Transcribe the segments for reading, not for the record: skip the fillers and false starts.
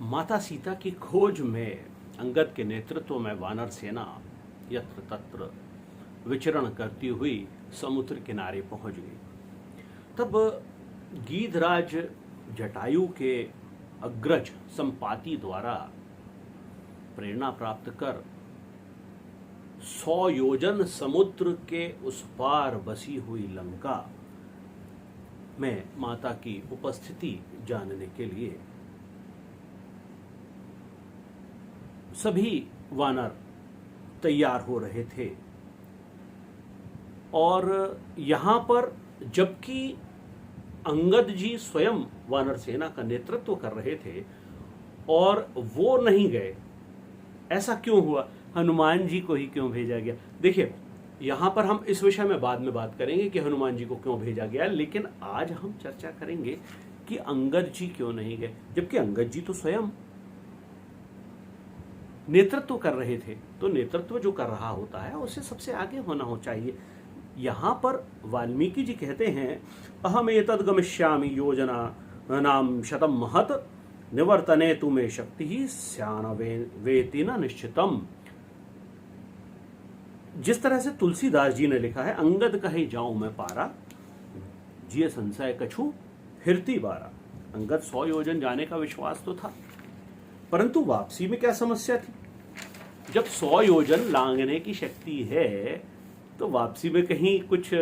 माता सीता की खोज में अंगद के नेतृत्व में वानर सेना यत्र तत्र विचरण करती हुई समुद्र किनारे पहुंच गई। तब गीधराज जटायु के अग्रज संपाति द्वारा प्रेरणा प्राप्त कर 100 योजन समुद्र के उस पार बसी हुई लंका में माता की उपस्थिति जानने के लिए सभी वानर तैयार हो रहे थे। और यहां पर जबकि अंगद जी स्वयं वानर सेना का नेतृत्व कर रहे थे और वो नहीं गए, ऐसा क्यों हुआ? हनुमान जी को ही क्यों भेजा गया? देखिए, यहां पर हम इस विषय में बाद में बात करेंगे कि हनुमान जी को क्यों भेजा गया, लेकिन आज हम चर्चा करेंगे कि अंगद जी क्यों नहीं गए, जबकि अंगद जी तो स्वयं नेतृत्व कर रहे थे। तो नेतृत्व जो कर रहा होता है उसे सबसे आगे होना हो चाहिए। यहां पर वाल्मीकि जी कहते हैं, अहम एतद् गमिष्यामि योजना नाम शतम महत निवर्तने तुम्हें शक्ति ही स्यान वेति न निश्चितम। जिस तरह से तुलसीदास जी ने लिखा है, अंगद कहे जाऊं मैं पारा, जिये संशय कछु फिरती बारा। अंगद 100 योजन जाने का विश्वास तो था, परंतु वापसी में क्या समस्या थी? जब 100 योजन लांघने की शक्ति है तो वापसी में कहीं कुछ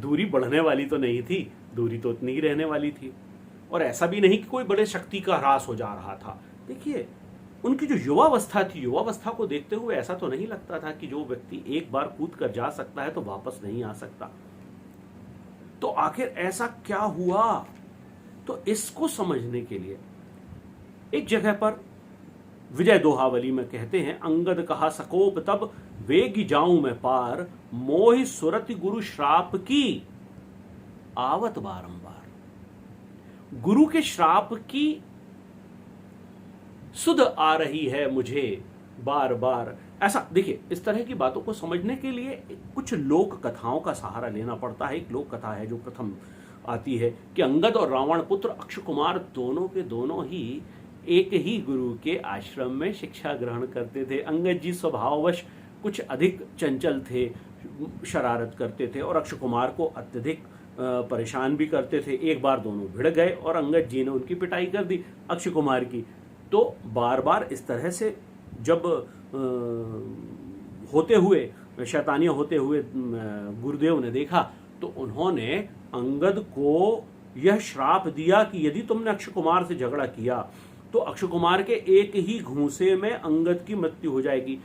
दूरी बढ़ने वाली तो नहीं थी, दूरी तो उतनी ही रहने वाली थी। और ऐसा भी नहीं कि कोई बड़े शक्ति का ह्रास हो जा रहा था। देखिए, उनकी जो युवावस्था थी, युवावस्था को देखते हुए ऐसा तो नहीं लगता था कि जो व्यक्ति एक बार कूद कर जा सकता है तो वापस नहीं आ सकता। तो आखिर ऐसा क्या हुआ? तो इसको समझने के लिए एक जगह पर विजय दोहावली में कहते हैं, अंगद कहा सकोप तब वेगी जाऊं मैं पार, मोहि सुरति गुरु श्राप की आवत बारंबार। गुरु के श्राप की सुध आ रही है मुझे बार बार। ऐसा देखिए, इस तरह की बातों को समझने के लिए कुछ लोक कथाओं का सहारा लेना पड़ता है। एक लोक कथा है जो प्रथम आती है कि अंगद और रावण पुत्र अक्षय कुमार दोनों के दोनों ही एक ही गुरु के आश्रम में शिक्षा ग्रहण करते थे। अंगद जी स्वभाववश कुछ अधिक चंचल थे, शरारत करते थे और अक्षय कुमार को अत्यधिक परेशान भी करते थे। एक बार दोनों भिड़ गए और अंगद जी ने उनकी पिटाई कर दी अक्षय कुमार की। तो बार बार इस तरह से जब होते हुए शैतानियां होते हुए गुरुदेव ने देखा तो उन्होंने अंगद को यह श्राप दिया कि यदि तुमने अक्षय कुमार से झगड़ा किया तो अक्षय कुमार के एक ही घूंसे में अंगद की मृत्यु हो जाएगी।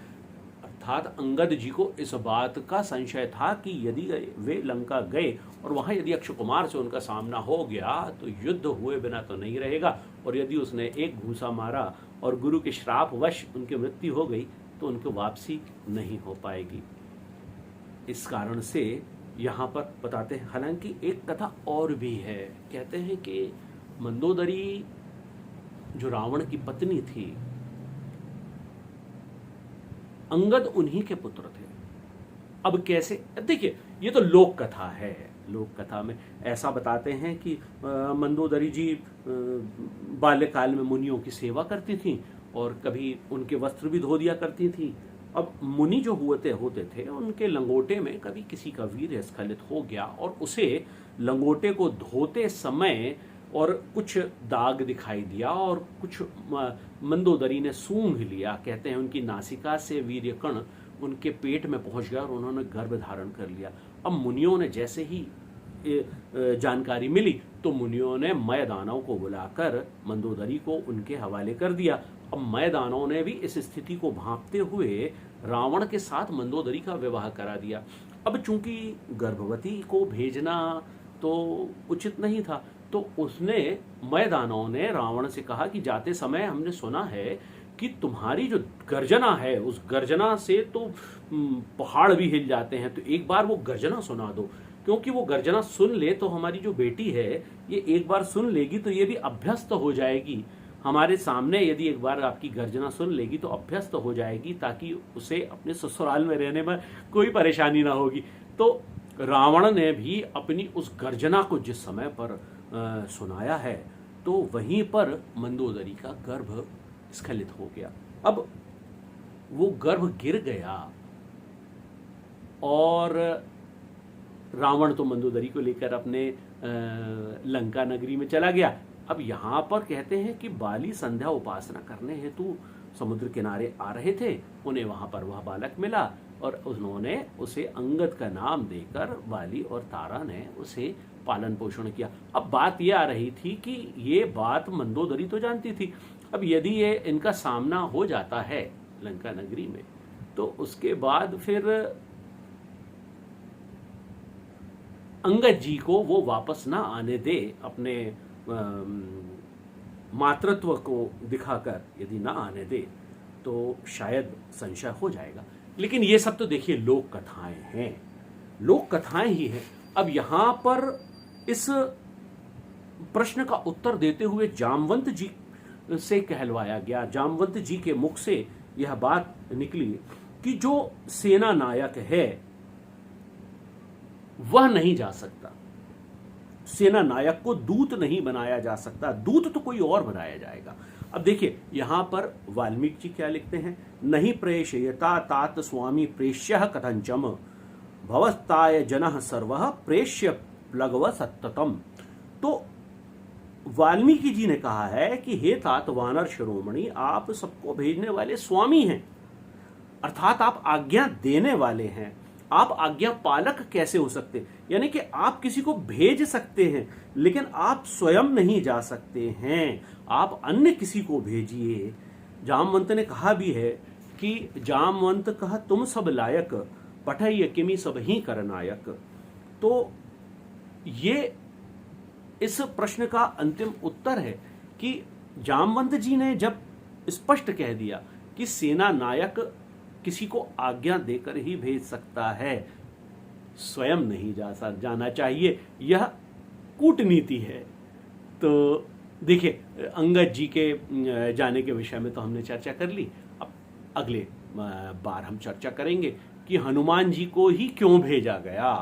अर्थात अंगद जी को इस बात का संशय था कि यदि वे लंका गए और वहां यदि अक्षय कुमार से उनका सामना हो गया तो युद्ध हुए बिना तो नहीं रहेगा, और यदि उसने एक घूंसा मारा और गुरु के श्राप वश उनकी मृत्यु हो गई तो उनकी वापसी नहीं हो पाएगी। इस कारण से यहां पर बताते हैं, हालांकि एक कथा और भी है। कहते हैं कि मंदोदरी जो रावण की पत्नी थी, अंगद उन्हीं के पुत्र थे। अब कैसे? देखिए, ये तो लोक कथा है। लोक कथा में ऐसा बताते हैं कि मंदोदरी जी बाल्यकाल में मुनियों की सेवा करती थीं और कभी उनके वस्त्र भी धो दिया करती थीं। अब मुनि जो होते थे उनके लंगोटे में कभी किसी का वीर्य स्खलित हो गया और उसे लंगोटे को धोते समय और कुछ दाग दिखाई दिया और कुछ मंदोदरी ने सूंघ लिया। कहते हैं उनकी नासिका से वीर्य कण उनके पेट में पहुंच गया और उन्होंने गर्भ धारण कर लिया। अब मुनियों ने जैसे ही जानकारी मिली तो मुनियों ने मय दानव को बुलाकर मंदोदरी को उनके हवाले कर दिया। अब मय दानव ने भी इस स्थिति को भांपते हुए रावण के साथ मंदोदरी का विवाह करा दिया। अब चूंकि गर्भवती को भेजना तो उचित नहीं था, तो उसने मय दानव ने रावण से कहा कि जाते समय हमने सुना है कि तुम्हारी जो गर्जना है उस गर्जना से तो पहाड़ भी हिल जाते हैं, तो एक बार वो गर्जना सुना दो, क्योंकि वो गर्जना सुन ले तो हमारी जो बेटी है ये एक बार सुन लेगी तो ये भी अभ्यस्त हो जाएगी हमारे सामने। यदि एक बार आपकी गर्जना सुन लेगी तो अभ्यस्त हो जाएगी, ताकि उसे अपने ससुराल में रहने में कोई परेशानी ना होगी। तो रावण ने भी अपनी उस गर्जना को जिस समय पर सुनाया है तो वहीं पर मंदोदरी का गर्भ स्खलित हो गया। अब वो गर्भ गिर गया और रावण तो मंदोदरी को लेकर अपने लंका नगरी में चला गया। अब यहाँ पर कहते हैं कि बाली संध्या उपासना करने हेतु समुद्र किनारे आ रहे थे, उन्हें वहाँ पर वह बालक मिला और उन्होंने उसे अंगद का नाम देकर बाली और तारा ने उसे पालन पोषण किया। अब बात यह आ रही थी कि ये बात मंदोदरी तो जानती थी, अब यदि ये इनका सामना हो जाता है लंका नगरी में तो उसके बाद फिर अंगद जी को वो वापस ना आने दे, अपने मातृत्व को दिखाकर यदि ना आने दे तो शायद संशय हो जाएगा। लेकिन ये सब तो देखिए लोक कथाएं हैं, लोक कथाएं ही हैं। अब यहां पर इस प्रश्न का उत्तर देते हुए जामवंत जी से कहलवाया गया, जामवंत जी के मुख से यह बात निकली कि जो सेना नायक है वह नहीं जा सकता, सेना नायक को दूत नहीं बनाया जा सकता, दूत तो कोई और बनाया जाएगा। अब देखिए यहां पर वाल्मीकि जी क्या लिखते हैं, नहीं प्रेषयता तात स्वामी प्रेष्य कथंचम भवस्ताय जनः सर्वः प्रेष्य प्लगव सत्ततम। तो वाल्मीकि जी ने कहा है कि हे तात वानर शिरोमणि, आप सबको भेजने वाले स्वामी हैं, अर्थात आप आज्ञा देने वाले हैं, आप आज्ञा पालक कैसे हो सकते, यानी कि आप किसी को भेज सकते हैं लेकिन आप स्वयं नहीं जा सकते हैं, आप अन्य किसी को भेजिए। जामवंत ने कहा भी है कि जामवंत कहा तुम सब लायक, पठय किमि सब ही कर नायक। तो ये इस प्रश्न का अंतिम उत्तर है कि जामवंत जी ने जब स्पष्ट कह दिया कि सेना नायक किसी को आज्ञा देकर ही भेज सकता है, स्वयं नहीं जाना चाहिए, यह कूटनीति है। तो देखिए अंगद जी के जाने के विषय में तो हमने चर्चा कर ली। अब अगले बार हम चर्चा करेंगे कि हनुमान जी को ही क्यों भेजा गया।